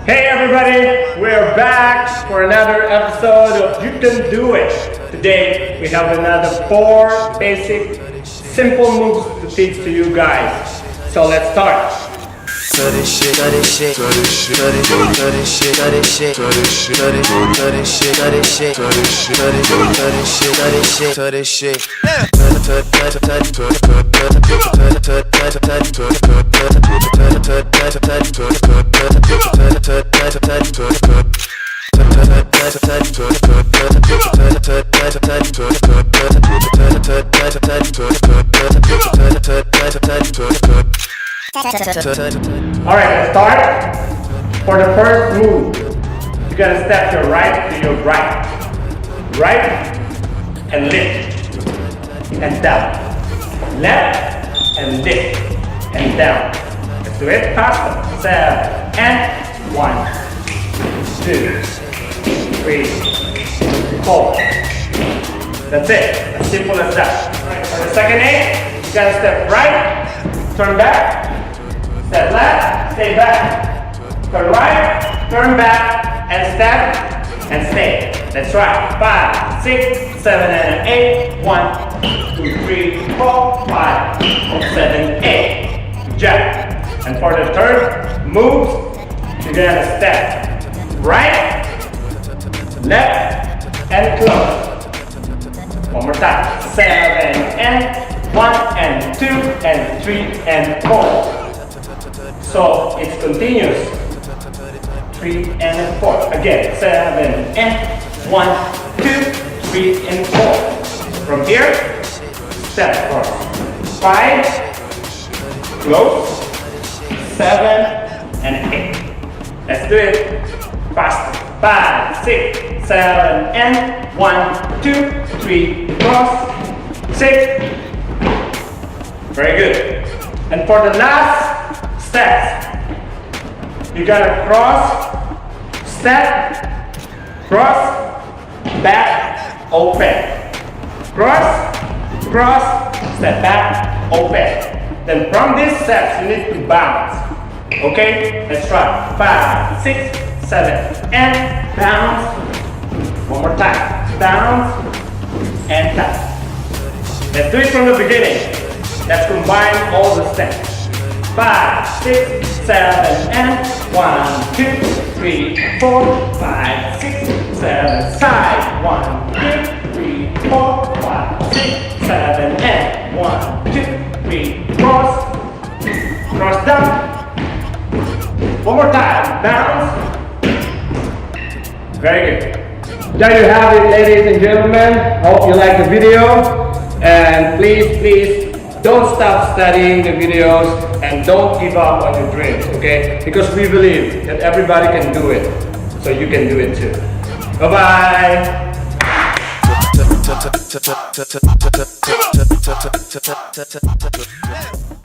Hey everybody, we're back for another episode of You Can Do It. Today we have another 4 basic, simple moves to teach to you guys. So let's start. Alright, let's start. For the first move, you're gonna step your right to your right. Right and lift and down. Left and lift and down. Let's do it faster. 7 and 1, 2, 3, 4. That's it. As simple as that. For the second aid, you gotta step right, turn back. Step left, stay back. Turn right, turn back, and step, and stay. That's right. 5, 6, 7, and 8. 1, 2, 3, 4, 5, 7, 8. Good job. And for the third move, you're gonna step right, left, and close. One more time. 7 and 1 and 2 and 3 and 4. So it's continuous. 3 and 4. Again, 7 and 1, 2, 3 and 4. From here, step across. 5, close, 7 and 8. Let's do it faster. 5, 6, 7 and 1, 2, 3, cross, 6. Very good. And for the last steps, you gotta cross, step, cross, back, open. Cross, cross, step back, open. Then from these steps, you need to bounce. Okay? Let's try. 5, 6, 7, and bounce. One more time. Bounce and tap. Let's do it from the beginning. Let's combine all the steps. 5, 6, 7, and 1, 2, 3, 4, 5, 6, 7, side. 1, 2, 3, 4, 5, 6, 7, and 1, 2, 3, cross, cross down. One more time, bounce. Very good. There you have it, ladies and gentlemen. Hope you like the video, and please don't stop studying the videos and don't give up on your dreams, okay? Because we believe that everybody can do it, so you can do it too. Bye-bye!